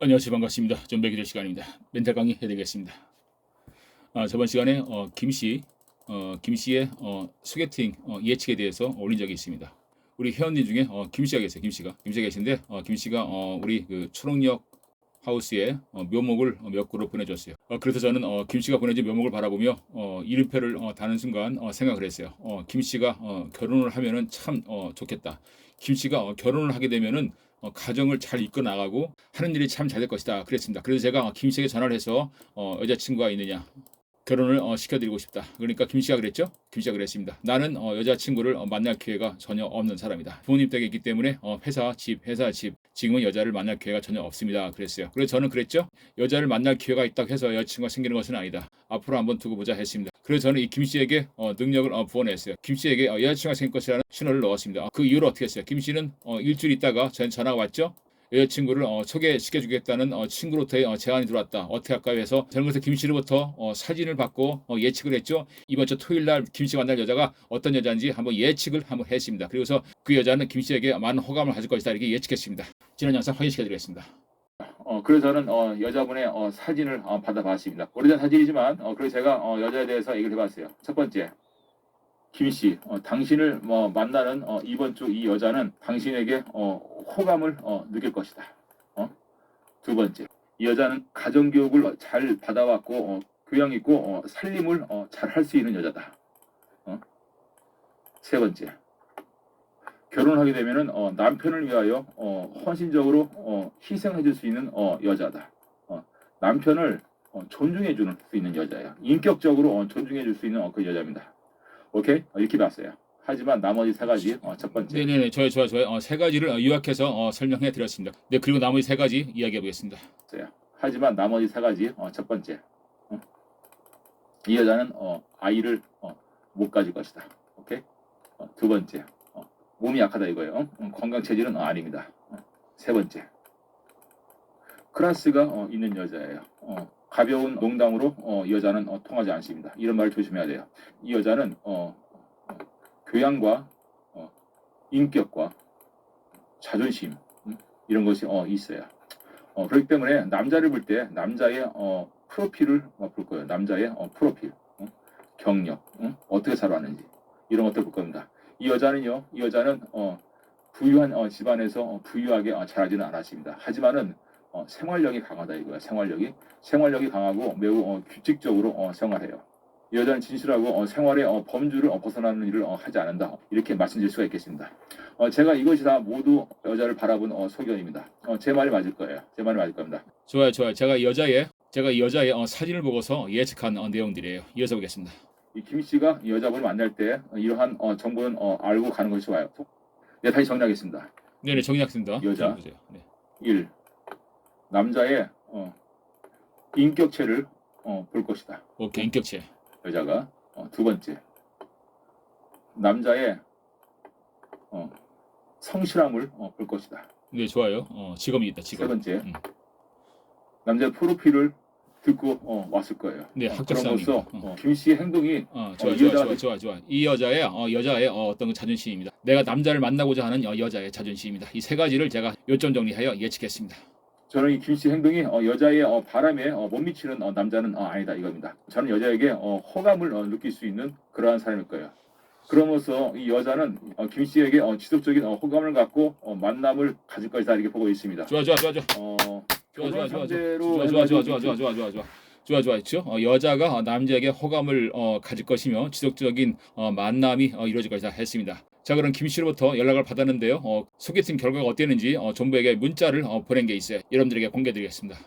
안녕하세요. 반갑습니다. 좀 매기될 시간입니다. 멘탈 강의 해드리겠습니다. 저번 시간에 김씨의 소개팅 예측에 대해서 올린 적이 있습니다. 우리 회원님 중에 김씨가 계세요. 김씨가 계신데 김씨가 우리 그 초록역 하우스에 묘목을 몇 그루 보내줬어요. 그래서 저는 김씨가 보내준 묘목을 바라보며 이름표를 다는 순간 생각을 했어요. 김씨가 결혼을 하면은 참 좋겠다. 김씨가 결혼을 하게 되면은 가정을 잘 이끌어 나가고 하는 일이 참 잘 될 것이다. 그랬습니다. 그래서 제가 김씨에게 전화를 해서 여자친구가 있느냐, 결혼을 시켜드리고 싶다. 그러니까 김씨가 그랬죠. 김씨가 그랬습니다. 나는 여자친구를 만날 기회가 전혀 없는 사람이다. 부모님 댁에 있기 때문에 회사 집 지금은 여자를 만날 기회가 전혀 없습니다. 그랬어요. 그래서 저는 그랬죠. 여자를 만날 기회가 있다고 해서 여자친구가 생기는 것은 아니다. 앞으로 한번 두고 보자 했습니다. 그래서 저는 이 김씨에게 능력을 부어냈어요. 김씨에게 여자친구가 생길 것이라는 신호를 넣었습니다. 그 이후로 어떻게 했어요? 김씨는 일주일 있다가 저한테 전화가 왔죠. 여자친구를 소개시켜주겠다는 친구로부터의 제안이 들어왔다. 어떻게 할까요? 해서 저는 그래서 김씨로부터 사진을 받고 예측을 했죠. 이번 주 토요일 날 김씨가 만날 여자가 어떤 여자인지 한번 예측을 한번 했습니다. 그래서 그 여자는 김씨에게 많은 호감을 가질 것이다. 이렇게 예측했습니다. 지난 영상 확인시켜드리겠습니다. 그래서 저는 여자분의 사진을 받아봤습니다. 오래된 사진이지만 그래서 제가 여자에 대해서 얘기를 해봤어요. 첫 번째, 김씨, 당신을 만나는 이번 주 이 여자는 당신에게 호감을 느낄 것이다. 두 번째, 이 여자는 가정교육을 잘 받아왔고 교양 있고 살림을 잘 할 수 있는 여자다. 세 번째, 결혼하게 되면은 남편을 위하여 헌신적으로 희생해 줄 수 있는 여자다. 남편을 존중해 줄 수 있는 여자예요. 인격적으로 존중해 줄 수 있는 그 여자입니다. 오케이? 이렇게 봤어요. 하지만 나머지 세 가지 첫 번째. 네네네. 좋아요. 세 가지를 요약해서 설명해 드렸습니다. 네, 그리고 나머지 세 가지 이야기해 보겠습니다. 하지만 나머지 세 가지 첫 번째. 이 여자는 아이를 못 가질 것이다. 오케이? 두 번째. 몸이 약하다 이거예요. 건강 체질은 아닙니다. 세 번째. 클래스가 있는 여자예요. 가벼운 농담으로 이 여자는 통하지 않습니다. 이런 말을 조심해야 돼요. 이 여자는 교양과 인격과 자존심 이런 것이 있어요. 그렇기 때문에 남자를 볼 때 남자의 프로필을 볼 거예요. 남자의 프로필, 경력, 어떻게 살아왔는지 이런 것들 볼 겁니다. 이 여자는 부유한 집안에서 부유하게 자라지는 않았습니다. 하지만은 생활력이 강하다 이거야. 생활력이 강하고 매우 규칙적으로 생활해요. 이 여자는 진실하고 생활의 범주를 벗어나는 일을 하지 않는다. 이렇게 말씀드릴 수가 있겠습니다. 제가 이것이 다 모두 여자를 바라본 소견입니다. 제 말이 맞을 거예요. 제 말이 맞을 겁니다. 좋아요. 제가 이 여자의 사진을 보고서 예측한 내용들이에요. 이어서 보겠습니다. 이 김 씨가 이 여자분을 만날 때 이러한 정보는 알고 가는 것이 좋아요. 네, 다시 정리하겠습니다. 네네, 정리하겠습니다. 여자 보세요. 네. 1. 남자의 인격체를 볼 것이다. 오케이, 인격체. 여자가 두 번째, 남자의 성실함을 볼 것이다. 네, 좋아요. 직업이 있다. 직업. 세 번째, 남자의 프로필을 듣고 왔을 거예요. 네, 학적 상으로서 김 씨의 행동이 좋아. 이 여자의 어떤 자존심입니다. 내가 남자를 만나고자 하는 여자의 자존심입니다. 이 세 가지를 제가 요점 정리하여 예측했습니다. 저는 이 김 씨 행동이 여자의 바람에 못 미치는 남자는 아니다 이겁니다. 저는 여자에게 호감을 느낄 수 있는 그러한 사람일 거예요. 그러면서 이 여자는 김 씨에게 지속적인 호감을 갖고 만남을 가질 것이다 이렇게 보고 있습니다. 좋아. 있죠. 여자가 남자에게 호감을 가질 것이며 지속적인 만남이 이루어질 것이다 했습니다. 자, 그럼 김 씨로부터 연락을 받았는데요. 소개팅 결과가 어땠는지 정부에게 문자를 보낸 게 있어요. 여러분들에게 공개드리겠습니다.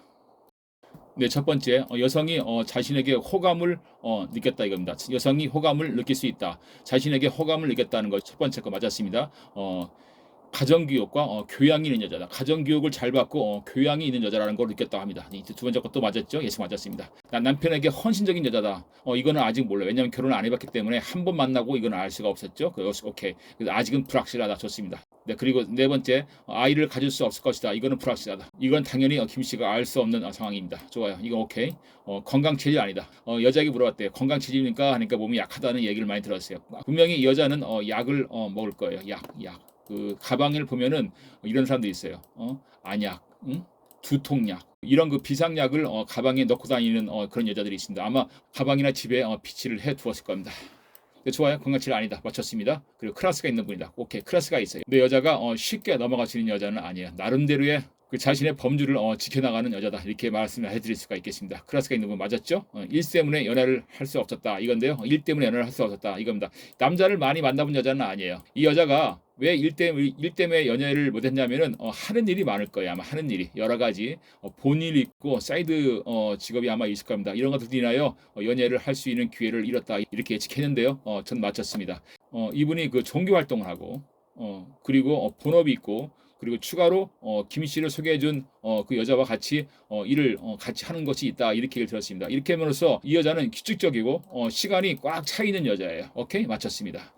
네, 첫 번째, 여성이 자신에게 호감을 느꼈다 이겁니다. 여성이 호감을 느낄 수 있다. 자신에게 호감을 느꼈다는 것 첫 번째 거 맞았습니다. 가정교육과 교양이 있는 여자다. 가정교육을 잘 받고 교양이 있는 여자라는 걸 느꼈다고 합니다. 두 번째 것도 맞았죠? 예측 맞았습니다. 남편에게 헌신적인 여자다. 이거는 아직 몰라요. 왜냐하면 결혼을 안 해봤기 때문에 한 번 만나고 이건 알 수가 없었죠. 오케이. 아직은 불확실하다. 좋습니다. 네, 그리고 네 번째, 아이를 가질 수 없을 것이다. 이거는 불확실하다. 이건 당연히 김 씨가 알 수 없는 상황입니다. 좋아요. 이거 오케이. 건강 체질 아니다. 여자에게 물어봤대요. 건강 체질입니까? 하니까 몸이 약하다는 얘기를 많이 들었어요. 분명히 이 여자는 약을 먹을 거예요. 약. 그 가방을 보면은 이런 사람도 있어요. 안약, 응? 두통약 이런 그 비상약을 가방에 넣고 다니는 그런 여자들이 있습니다. 아마 가방이나 집에 비치를 해 두었을 겁니다. 네, 좋아요. 건강치료 아니다. 맞췄습니다. 그리고 클래스가 있는 분이다. 오케이. 클래스가 있어요. 근데 여자가 쉽게 넘어갈 수 있는 여자는 아니에요. 나름대로의 그 자신의 범주를 지켜나가는 여자다. 이렇게 말씀을 해드릴 수가 있겠습니다. 클래스가 있는 분 맞았죠? 일 때문에 연애를 할 수 없었다. 이건데요. 일 때문에 연애를 할 수 없었다. 이겁니다. 남자를 많이 만나본 여자는 아니에요. 이 여자가 왜 일 때문에 연애를 못했냐면은 하는 일이 많을 거예요. 아마 하는 일이 여러 가지 본일 있고 사이드 직업이 아마 있을 겁니다. 이런 것들로 인하여 연애를 할 수 있는 기회를 잃었다. 이렇게 예측했는데요. 전 맞췄습니다. 이분이 그 종교 활동을 하고 그리고 본업이 있고 그리고 추가로 김 씨를 소개해준 그 여자와 같이 일을 같이 하는 것이 있다 이렇게 얘기를 들었습니다. 이렇게 함으로써 이 여자는 규칙적이고 시간이 꽉 차 있는 여자예요. 오케이 맞췄습니다.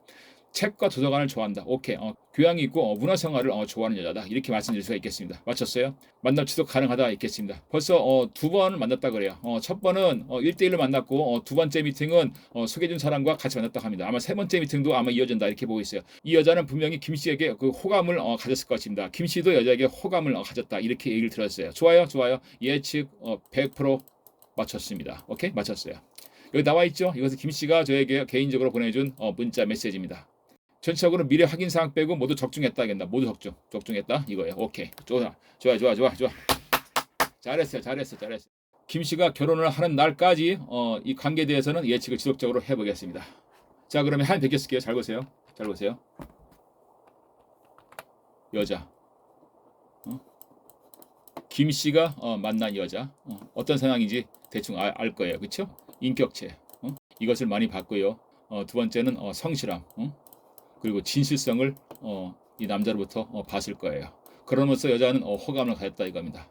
책과 도서관을 좋아한다. 오케이. 교양이 있고 문화생활을 좋아하는 여자다. 이렇게 말씀드릴 수가 있겠습니다. 맞췄어요? 만남 지속 가능하다 있겠습니다. 벌써 두 번을 만났다 그래요. 첫 번은 1대1로 만났고 두 번째 미팅은 소개해준 사람과 같이 만났다고 합니다. 아마 세 번째 미팅도 아마 이어진다 이렇게 보고 있어요. 이 여자는 분명히 김 씨에게 그 호감을 가졌을 것입니다. 김 씨도 여자에게 호감을 가졌다 이렇게 얘기를 들었어요. 좋아요. 좋아요. 예측 100% 맞췄습니다. 오케이? 맞췄어요. 여기 나와 있죠? 이것은 김 씨가 저에게 개인적으로 보내준 문자 메시지입니다. 전체적으로 미래 확인 사항 빼고 모두 적중했다겠다. 모두 적중했다 이거예요. 오케이. 좋아. 잘했어. 김 씨가 결혼을 하는 날까지 이 관계에 대해서는 예측을 지속적으로 해보겠습니다. 자, 그러면 한 베개 쓸게요. 잘 보세요. 여자. 김 씨가 만난 여자. 어떤 상황인지 대충 알 거예요. 그렇죠? 인격체. 이것을 많이 봤고요. 두 번째는 성실함. 그리고 진실성을 이 남자로부터 봤을 거예요. 그러면서 여자는 호감을 가졌다 이겁니다.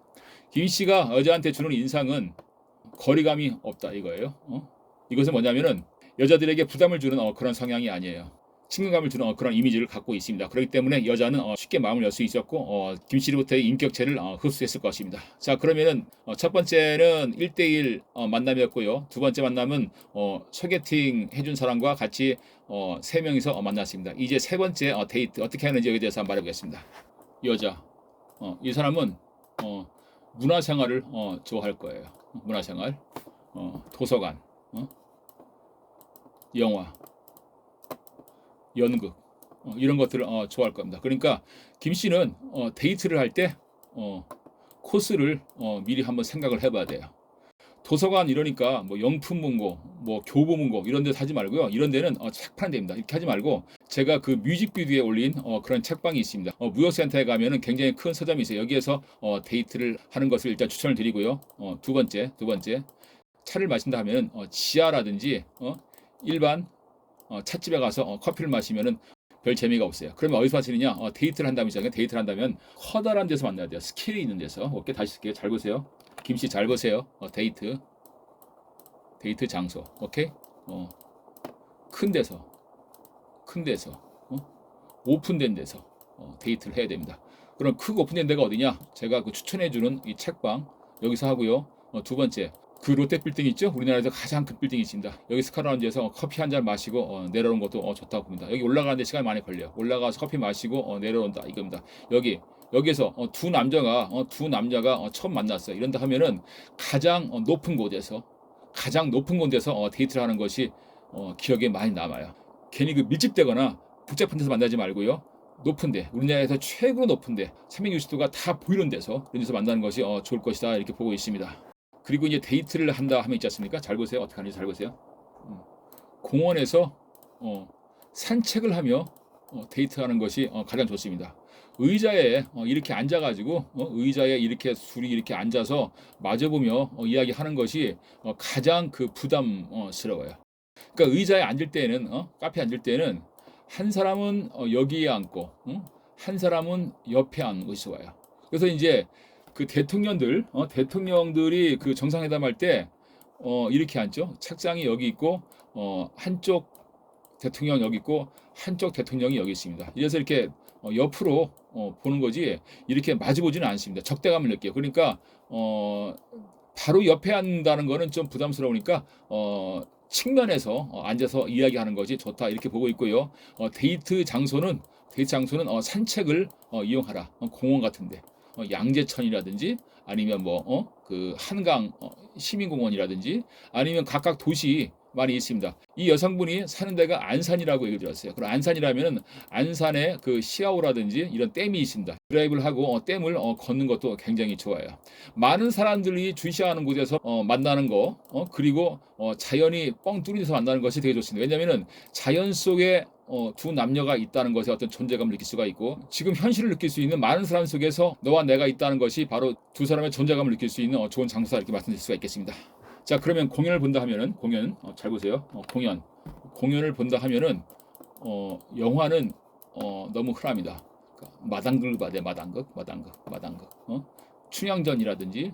김 씨가 여자한테 주는 인상은 거리감이 없다 이거예요. 이것은 뭐냐면은 여자들에게 부담을 주는 그런 성향이 아니에요. 친근감을 주는 그런 이미지를 갖고 있습니다. 그렇기 때문에 여자는 쉽게 마음을 열 수 있었고 김 씨로부터의 인격체를 흡수했을 것입니다. 자, 그러면은 첫 번째는 1대1 만남이었고요. 두 번째 만남은 소개팅 해준 사람과 같이 3명이서 만났습니다. 이제 세 번째 데이트 어떻게 하는지 여기에 대해서 한번 말해보겠습니다. 여자, 이 사람은 문화생활을 좋아할 거예요. 문화생활, 도서관, 영화, 연극 이런 것들을 좋아할 겁니다. 그러니까 김 씨는 데이트를 할 때 코스를 미리 한번 생각을 해봐야 돼요. 도서관 이러니까 뭐 영품 문고, 뭐 교보 문고 이런 데 하지 말고요. 이런 데는 책 파는 데입니다. 이렇게 하지 말고 제가 그 뮤직비디오에 올린 그런 책방이 있습니다. 무역센터에 가면은 굉장히 큰 서점이 있어요. 여기에서 데이트를 하는 것을 일단 추천을 드리고요. 두 번째 차를 마신다 하면은 지하라든지 일반 찻집에 가서 커피를 마시면은 별 재미가 없어요. 그러면 어디서 마시느냐? 데이트를 한다면 있잖아요. 데이트를 한다면 커다란 데서 만나야 돼요. 스케일이 있는 데서. 오케이, 다시 쓸게요. 잘 보세요. 김씨 잘 보세요. 데이트 장소. 오케이? 큰 데서 오픈된 데서 데이트를 해야 됩니다. 그럼 크고 오픈된 데가 어디냐? 제가 그 추천해주는 이 책방 여기서 하고요. 두 번째 그 롯데 빌딩 있죠? 우리나라에서 가장 큰 빌딩이 있습니다. 여기 스카라운지에서 커피 한 잔 마시고 내려오는 것도 좋다고 봅니다. 여기 올라가는데 시간이 많이 걸려요. 올라가서 커피 마시고 내려온다 이겁니다. 여기에서 두 남자가 처음 만났어요. 이런다 하면은 가장 높은 곳에서 데이트를 하는 것이 기억에 많이 남아요. 괜히 그 밀집되거나 복잡한 데서 만나지 말고요. 높은데 우리나라에서 최고 높은데 360도가 다 보이는 데서 이런 데서 만나는 것이 좋을 것이다 이렇게 보고 있습니다. 그리고 이제 데이트를 한다 하면 있지 않습니까? 잘 보세요. 어떻게 하는지 잘 보세요. 공원에서 산책을 하며 데이트하는 것이 가장 좋습니다. 의자에 이렇게 앉아가지고 의자에 이렇게 둘이 이렇게 앉아서 마주보며 이야기하는 것이 가장 그 부담스러워요. 그러니까 의자에 앉을 때는 카페에 앉을 때는 한 사람은 여기에 앉고 한 사람은 옆에 앉는 것이 좋아요. 그래서 이제 그 대통령들이 그 정상회담할 때 이렇게 앉죠. 책상이 여기 있고 한쪽 대통령 여기 있고 한쪽 대통령이 여기 있습니다. 이래서 이렇게 옆으로 보는 거지 이렇게 마주 보지는 않습니다. 적대감을 느껴요. 그러니까 바로 옆에 앉는다는 거는 좀 부담스러우니까 측면에서 앉아서 이야기하는 것이 좋다 이렇게 보고 있고요. 데이트 장소는 산책을 이용하라. 공원 같은데. 양재천이라든지 아니면 그 한강 시민공원이라든지 아니면 각각 도시 많이 있습니다. 이 여성분이 사는 데가 안산이라고 얘기 들었어요. 그럼 안산이라면은 안산에 그 시아오라든지 이런 댐이 있습니다. 드라이브를 하고 댐을 걷는 것도 굉장히 좋아요. 많은 사람들이 주시하는 곳에서 만나는 거 그리고 자연이 뻥 뚫린 데서 만나는 것이 되게 좋습니다. 왜냐하면은 자연 속에 두 남녀가 있다는 것에 어떤 존재감을 느낄 수가 있고 지금 현실을 느낄 수 있는 많은 사람 속에서 너와 내가 있다는 것이 바로 두 사람의 존재감을 느낄 수 있는 좋은 장소다 이렇게 말씀드릴 수가 있겠습니다. 자, 그러면 공연을 본다 하면은 공연 잘 보세요. 공연을 본다 하면은 영화는 너무 흔합니다. 그러니까 마당극을 봐야 돼. 마당극. 춘향전이라든지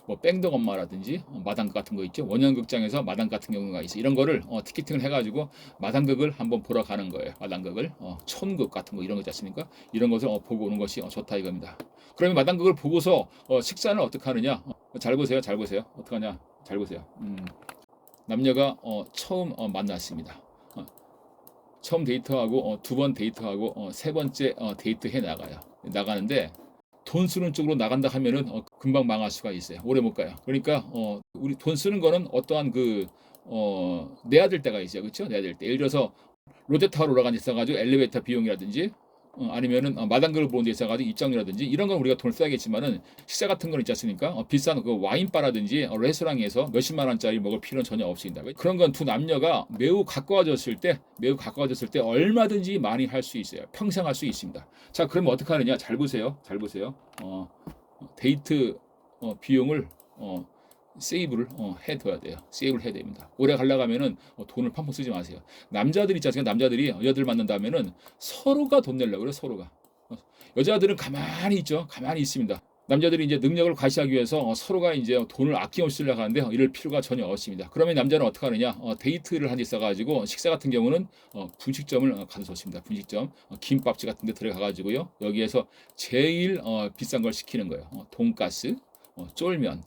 뭐 뺑덕엄마라든지 마당극 같은 거 있죠. 원형극장에서 마당 같은 경우가 있어. 이런 거를 티켓팅을 해가지고 마당극을 한번 보러 가는 거예요. 마당극을 촌극 같은 거 이런 거 있지 않습니까? 이런 것을 보고 오는 것이 좋다 이겁니다. 그러면 마당극을 보고서 식사는 어떻게 하느냐? 잘 보세요. 어떻게 하냐? 잘 보세요. 남녀가 처음 만났습니다. 처음 데이트하고 두 번 데이트하고 세 번째 데이트 해 나가는데 돈 쓰는 쪽으로 나간다 하면은 금방 망할 수가 있어요. 오래 못 가요. 그러니까 우리 돈 쓰는 거는 어떠한 내야 될 때가 있어요. 그렇죠? 내야 될 때. 예를 들어서 롯데타워로 올라간 데 있어가지고 엘리베이터 비용이라든지 아니면은 마당극을 보는 데 있어가지고 입장료라든지 이런 건 우리가 돈을 써야겠지만은 식사 같은 건 있지 않습니까? 비싼 그 와인바라든지 레스토랑에서 몇십만 원짜리 먹을 필요는 전혀 없습니다. 그런 건 두 남녀가 매우 가까워졌을 때 얼마든지 많이 할 수 있어요. 평생 할 수 있습니다. 자, 그러면 어떻게 하느냐? 잘 보세요. 데이트 비용을 세이브를 해둬야 돼요. 세이브를 해야 됩니다. 오래 가려고 하면은 돈을 펑펑 쓰지 마세요. 남자들 있지 않습니까? 남자들이 여자들 만난다면은 서로가 돈 내려고 그래요. 서로가. 여자들은 가만히 있죠. 가만히 있습니다. 남자들이 이제 능력을 과시하기 위해서 서로가 이제 돈을 아낌없이 쓰려고 하는데 이럴 필요가 전혀 없습니다. 그러면 남자는 어떻게 하느냐? 데이트를 한 데 있어가지고 식사 같은 경우는 분식점을 가서 좋습니다. 분식점, 김밥집 같은 데 들어가가지고요. 여기에서 제일 비싼 걸 시키는 거예요. 돈가스, 쫄면,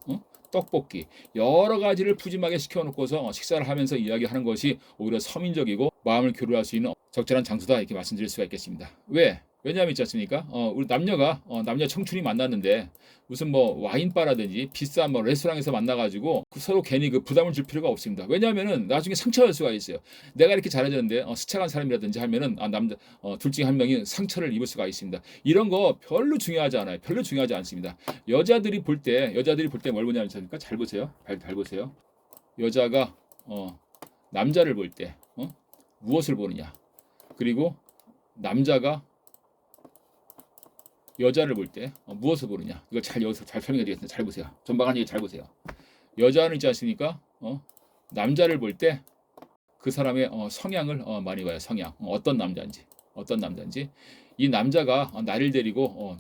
떡볶이 여러 가지를 푸짐하게 시켜놓고서 식사를 하면서 이야기하는 것이 오히려 서민적이고 마음을 교류할 수 있는 적절한 장소다 이렇게 말씀드릴 수가 있겠습니다. 왜냐하면 있지 않습니까? 우리 남녀가 남녀 청춘이 만났는데 무슨 뭐 와인바라든지 비싼 뭐 레스토랑에서 만나가지고 서로 괜히 그 부담을 줄 필요가 없습니다. 왜냐하면은 나중에 상처할 수가 있어요. 내가 이렇게 잘해줬는데 스쳐간 사람이라든지 하면은 남자 둘 중에 한 명이 상처를 입을 수가 있습니다. 이런 거 별로 중요하지 않아요. 별로 중요하지 않습니다. 여자들이 볼 때 뭘 보냐면 않습니까? 잘 보세요. 잘 보세요. 여자가 남자를 볼 때 무엇을 보느냐? 그리고 남자가 여자를 볼 때 무엇을 보느냐? 이거 여기서 잘 설명해 드리겠습니다. 잘 보세요. 전방한 얘기 잘 보세요. 여자는 있지 않습니까? 남자를 볼 때 그 사람의 성향을 많이 봐요. 성향. 어떤 남자인지. 이 남자가 나를 데리고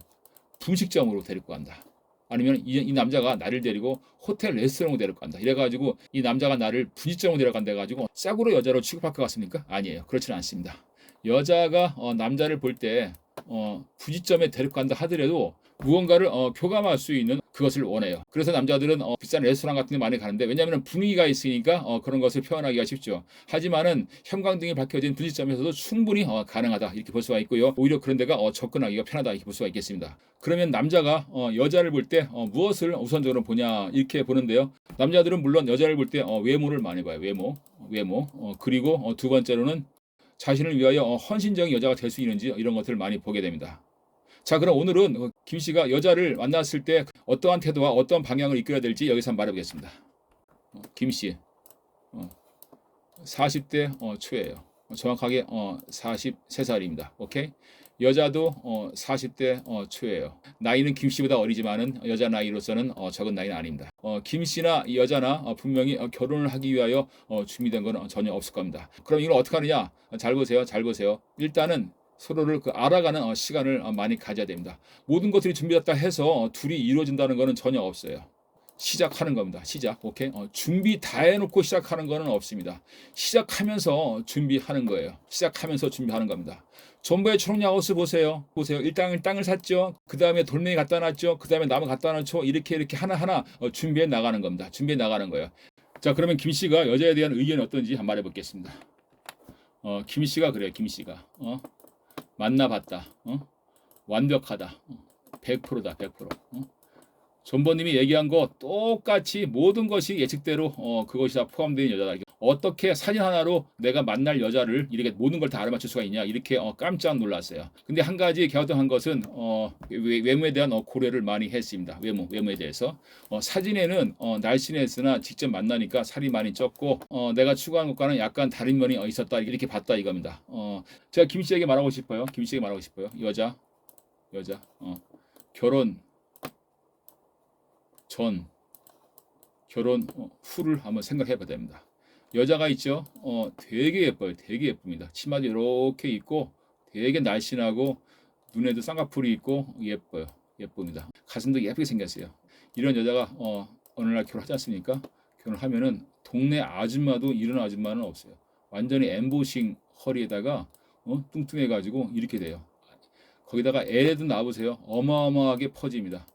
분식점으로 데리고 간다. 아니면 이 남자가 나를 데리고 호텔 레스토랑으로 데리고 간다. 이래가지고 이 남자가 나를 분식점으로 데려간다 해가지고 짝으로 여자로 취급할 것 같습니까? 아니에요. 그렇지는 않습니다. 여자가 남자를 볼 때 분식점에 데리고 간다 하더라도 무언가를 교감할 수 있는 그것을 원해요. 그래서 남자들은 비싼 레스토랑 같은 데 많이 가는데 왜냐하면 분위기가 있으니까 그런 것을 표현하기가 쉽죠. 하지만은 형광등이 밝혀진 분식점에서도 충분히 가능하다 이렇게 볼 수가 있고요. 오히려 그런 데가 접근하기가 편하다 이렇게 볼 수가 있겠습니다. 그러면 남자가 여자를 볼 때 무엇을 우선적으로 보냐 이렇게 보는데요. 남자들은 물론 여자를 볼 때 외모를 많이 봐요. 외모. 그리고 두 번째로는 자신을 위하여 헌신적인 여자가 될 수 있는지 이런 것들을 많이 보게 됩니다. 자, 그럼 오늘은 김 씨가 여자를 만났을 때 어떠한 태도와 어떤 방향을 이끌어야 될지 여기서 한번 말해보겠습니다. 김 씨, 40대 초예요. 정확하게 43살입니다. 오케이? 여자도 40대 초예요. 나이는 김 씨보다 어리지만은 여자 나이로서는 적은 나이는 아닙니다. 김 씨나 이 여자나 분명히 결혼을 하기 위하여 준비된 건 전혀 없을 겁니다. 그럼 이걸 어떻게 하느냐? 잘 보세요. 일단은 서로를 알아가는 시간을 많이 가져야 됩니다. 모든 것들이 준비됐다 해서 둘이 이루어진다는 것은 전혀 없어요. 시작하는 겁니다. 오케이? 준비 다 해놓고 시작하는 것은 없습니다. 시작하면서 준비하는 거예요. 준비하는 겁니다. 전부의 초록야호스 보세요. 일단 땅을 샀죠. 그 다음에 돌멩이 갖다 놨죠. 그 다음에 나무 갖다 놨죠. 이렇게 하나하나 준비해 나가는 겁니다. 준비해 나가는 거예요. 자, 그러면 김 씨가 여자에 대한 의견이 어떤지 한번 말해 보겠습니다. 김 씨가 그래요. 김 씨가 만나봤다. 완벽하다. 100%다 100%. 존버님이 얘기한 거 똑같이 모든 것이 예측대로 그것이 다 포함되어 있는 여자다. 어떻게 사진 하나로 내가 만날 여자를 이렇게 모든 걸 다 알아맞힐 수가 있냐 이렇게 깜짝 놀랐어요. 근데 한 가지 갸우뚱한 것은 외모에 대한 고려를 많이 했습니다. 외모에 대해서 사진에는 날씬했으나 직접 만나니까 살이 많이 쪘고 내가 추구한 것과는 약간 다른 면이 있었다 이렇게 봤다 이겁니다. 제가 김씨에게 말하고 싶어요. 김씨에게 말하고 싶어요. 여자 결혼 전 결혼 후를 한번 생각해 봐야 됩니다. 여자가 있죠. 되게 예뻐요. 되게 예쁩니다. 치마도 이렇게 입고 되게 날씬하고 눈에도 쌍꺼풀이 있고 예뻐요. 예쁩니다. 가슴도 예쁘게 생겼어요. 이런 여자가 어느 날 결혼하지 않습니까? 결혼하면은 동네 아줌마도 이런 아줌마는 없어요. 완전히 엠보싱 허리에다가 뚱뚱해 가지고 이렇게 돼요. 거기다가 애도 낳아보세요. 어마어마하게 퍼집니다.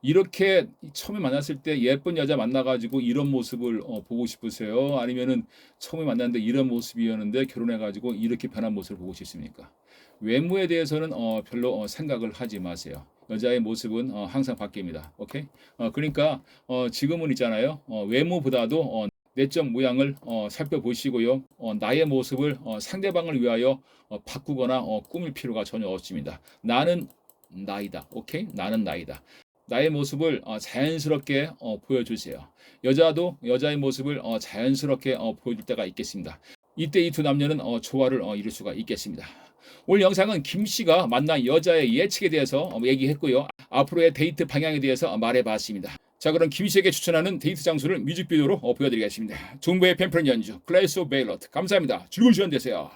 이렇게 처음에 만났을 때 예쁜 여자 만나가지고 이런 모습을 보고 싶으세요? 아니면은 처음에 만났는데 이런 모습이었는데 결혼해가지고 이렇게 변한 모습을 보고 싶습니까? 외모에 대해서는 별로 생각을 하지 마세요. 여자의 모습은 항상 바뀝니다. 오케이? 그러니까 지금은 있잖아요. 외모보다도 내적 모양을 살펴보시고요. 나의 모습을 상대방을 위하여 바꾸거나 꾸밀 필요가 전혀 없습니다. 나는 나이다. 오케이? 나는 나이다. 나의 모습을 자연스럽게 보여주세요. 여자도 여자의 모습을 자연스럽게 보여줄 때가 있겠습니다. 이때 이 두 남녀는 조화를 이룰 수가 있겠습니다. 오늘 영상은 김씨가 만난 여자의 예측에 대해서 얘기했고요. 앞으로의 데이트 방향에 대해서 말해봤습니다. 자, 그럼 김씨에게 추천하는 데이트 장소를 뮤직비디오로 보여드리겠습니다. 존버의 팬프렌 연주 클래스 오브 베일럿 감사합니다. 즐거운 시간 되세요.